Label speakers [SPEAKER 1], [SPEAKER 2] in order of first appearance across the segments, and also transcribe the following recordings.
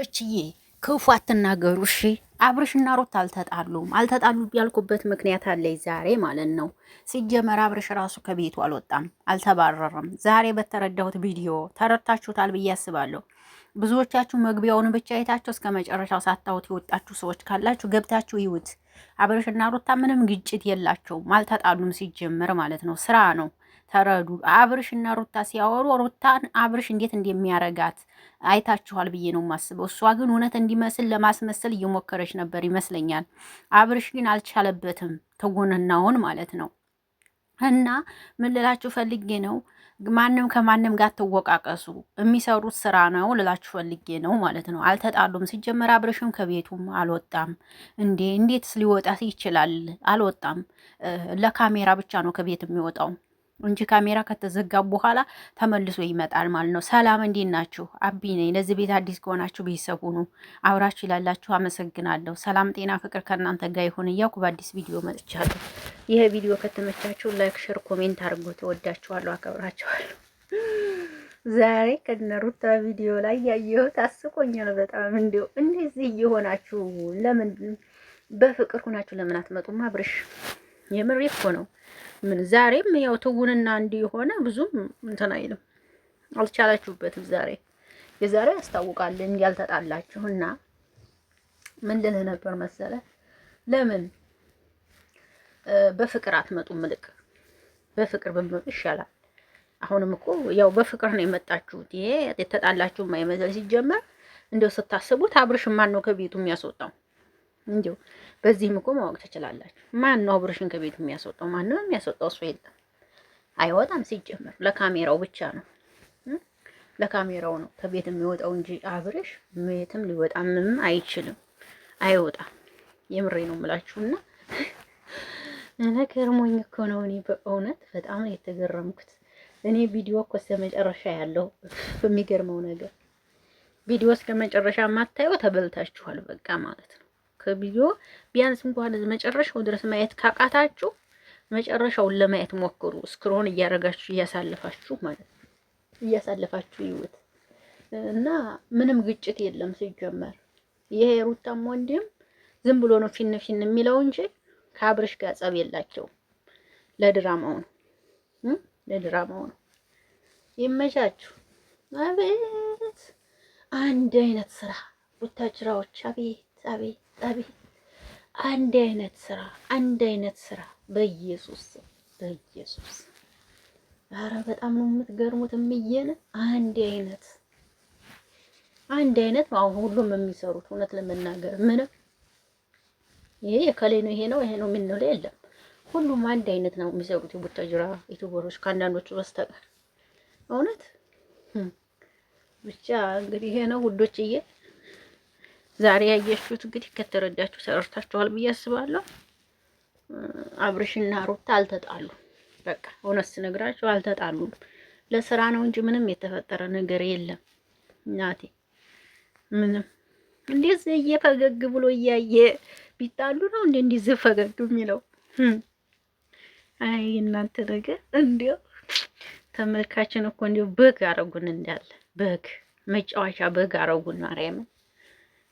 [SPEAKER 1] ውዶችዬ ክፉ አትናገሩ እሺ። አብርሽና ሩት አልተጣሉ ያልኩበት ምክንያት አለኝ ዛሬ ማለት ነው። ሲጀመር አብርሽ ራሱ ከቤቱ አልወጣም፣ አልተባረረም። ዛሬ በተረዳሁት ቪዲዮ ተረድታችሁታል ብዬ አስባለሁ። ብዙዎቻችሁ መግቢያውን ብቻ አይታችሁ እስከ መጨረሻው ሳታዩት የወጣችሁ ሰዎች ካላችሁ ገብታችሁ ይዩት። አብርሽና ሩታ ምንም ግጭት የላቸውም፣ አልተጣሉም ሲጀመር ማለት ነው። ስራ ነው። ተረዱ። አብርሽ እና ሩታ ሲያወሩ ሩታን አብርሽ እንዴት እንደሚያረጋት አይታችኋል ብዬ ነው የማስበው። እሷ ግን እውነት እንዲመስል ለማስመሰል እየሞከረች ነበር ይመስለኛል። አብርሽ ግን አልቻለበትም፣ ትውንናውን ማለት ነው። እና ምን ልላችሁ ፈልጌ ነው፣ ማንም ከማንም ጋር ትወቃቀሱ፣ የሚሰሩት ስራ ነው ልላችሁ ፈልጌ ነው ማለት ነው። አልተጣሉም። ሲጀመር አብርሽም ከቤቱም አልወጣም። እንዴትስ ሊወጣት ይችላል? አልወጣም። ለካሜራ ብቻ ነው ከቤት የሚወጣው እንጂ ካሜራ ከተዘጋ በኋላ ተመልሶ ይመጣል ማለት ነው። ሰላም እንዴት ናችሁ? አቢ ነኝ። ለዚህ ቤት አዲስ ከሆናችሁ ቤተሰብ ሁኑ። አብራችሁ ይላላችሁ። አመሰግናለሁ። ሰላም ጤና ፍቅር ከእናንተ ጋር ይሁን እያልኩ በአዲስ ቪዲዮ መጥቻለሁ። ይሄ ቪዲዮ ከተመቻችሁ ላይክ፣ ሼር፣ ኮሜንት አድርጉ። ተወዳችኋለሁ፣ አከብራችኋለሁ። ዛሬ ከነሩታ ቪዲዮ ላይ ያየሁት አስቆኛል በጣም። እንዲሁ እንደዚህ እየሆናችሁ ለምን በፍቅር ሁናችሁ ለምን አትመጡም? አብርሽ የምሬ እኮ ነው። ምን ዛሬም ያው ትውንና እንዲሆነ ብዙም እንትን አይልም፣ አልቻላችሁበትም። የዛሬ ያስታውቃል እንዲያልተጣላችሁና ምን ልልህ ነበር መሰለ፣ ለምን በፍቅር አትመጡም? ልክ በፍቅር ብትመጡ ይሻላል። አሁንም እኮ ያው በፍቅር ነው የመጣችሁት። ይሄ የተጣላችሁ የማይመስል ሲጀመር እንደው ስታስቡት አብርሽ ማን ነው ከቤቱ የሚያስወጣው? እንዲሁ በዚህም እኮ ማወቅ ትችላላችሁ። ማን ነው አብርሽን ከቤቱ የሚያስወጣው? ማንም የሚያስወጣው እሱ የለም፣ አይወጣም። ሲጀመር ለካሜራው ብቻ ነው፣ ለካሜራው ነው ከቤት የሚወጣው እንጂ አብርሽ የትም ሊወጣ ምንም አይችልም፣ አይወጣም። የምሬ ነው የምላችሁና ገርሞኝ እኮ ነው። እኔ በእውነት በጣም ነው የተገረምኩት። እኔ ቪዲዮ እኮ እስከ መጨረሻ ያለው በሚገርመው ነገር ቪዲዮ እስከ መጨረሻ ማታየው ተበልታችኋል በቃ ማለት ነው። ከቪዲዮ ቢያንስ እንኳን መጨረሻው ድረስ ማየት ካቃታችሁ መጨረሻውን ለማየት ሞክሩ። ስክሮን እያረጋችሁ እያሳለፋችሁ ማለት ነው፣ እያሳለፋችሁ ይውት እና ምንም ግጭት የለም ሲጀመር። ይሄ ሩታም ወንድም ዝም ብሎ ነው ፊን ፊን የሚለው እንጂ ከአብርሽ ጋር ጸብ የላቸውም። ለድራማው ነው፣ ለድራማው ነው። ይመቻችሁ። አቤት አንድ አይነት ስራ ቡታጅራዎች፣ አቤት አቤት አቤት! አንድ አይነት ስራ በኢየሱስ በኢየሱስ! ኧረ በጣም ነው የምትገርሙት። እምዬን አንድ አይነት ነው ሁሉም የሚሰሩት። እውነት ለመናገር ምንም ይሄ የከሌ ነው ይሄ ነው የምንለው የለም። ሁሉም አንድ አይነት ነው የሚሰሩት የቡታጅራ ዩቲዩበሮች ከአንዳንዶቹ በስተቀር። እውነት ብቻ እንግዲህ ይሄ ነው ውዶችዬ። ዛሬ ያያችሁት እንግዲህ ከተረዳችሁ ተረድታችኋል ብዬ አስባለሁ። አብርሽና ሩታ አልተጣሉ። በቃ እውነት ስነግራችሁ አልተጣሉም። ለስራ ነው እንጂ ምንም የተፈጠረ ነገር የለም። እናቴ ምንም እንደዚህ እየፈገግ ብሎ እያየ ቢጣሉ ነው እንደዚህ ፈገግ የሚለው? አይ እናንተ ነገር እንዲያው ተመልካችን እኮ እንዲያው በግ አረጉን፣ እንዳለ በግ መጫወቻ በግ አረጉን። ማርያምን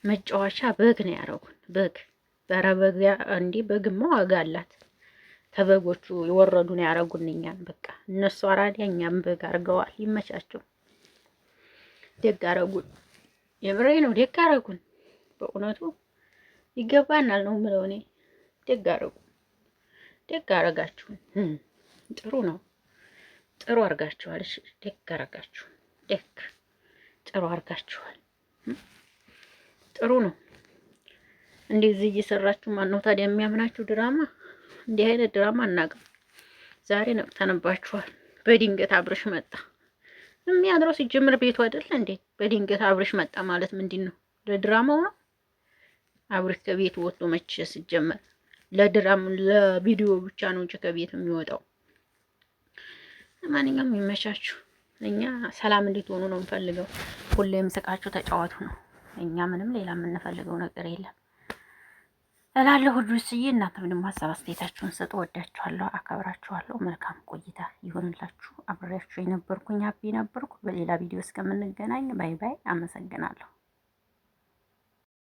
[SPEAKER 1] መጫወቻ በግ ነው ያረጉን። በግ ኧረ በግ እንዴ! በግማ ዋጋ አላት። ተበጎቹ የወረዱ ነው ያረጉን እኛን። በቃ እነሱ አራዲያ እኛም በግ አርገዋል። ይመቻቸው። ደግ አረጉን። የምሬ ነው፣ ደግ አረጉን። በእውነቱ ይገባናል ነው የምለው እኔ። ደግ አረጉ፣ ደግ አረጋችሁን። ጥሩ ነው፣ ጥሩ አርጋችኋል። እሺ ደግ አረጋችሁ፣ ደግ ጥሩ አርጋችኋል። ጥሩ ነው። እንደዚህ እየሰራችሁ ማን ነው ታዲያ የሚያምናችሁ? ድራማ እንዲህ አይነት ድራማ አናውቅም። ዛሬ ነቅተንባችኋል። በድንገት አብርሽ መጣ። የሚያድረው ሲጀምር ቤቱ አይደለ እንዴ? በድንገት አብርሽ መጣ ማለት ምንድን ነው? ለድራማው ነው። አብርሽ ከቤቱ ወጥቶ መቼ ሲጀመር ለቪዲዮ ብቻ ነው እንጂ ከቤት የሚወጣው። ለማንኛውም ይመቻችሁ። እኛ ሰላም እንድትሆኑ ነው የምፈልገው። ሁሌም ስቃችሁ ተጫወቱ ነው። እኛ ምንም ሌላ የምንፈልገው ነገር የለም እላለሁ። ሁሉስዬ እናንተ ምንም ሀሳብ አስተያየታችሁን ስጡ። ወዳችኋለሁ፣ አከብራችኋለሁ። መልካም ቆይታ ይሆንላችሁ። አብሬያችሁ የነበርኩኝ አቢ ነበርኩ። በሌላ ቪዲዮ እስከምንገናኝ ባይ ባይ። አመሰግናለሁ።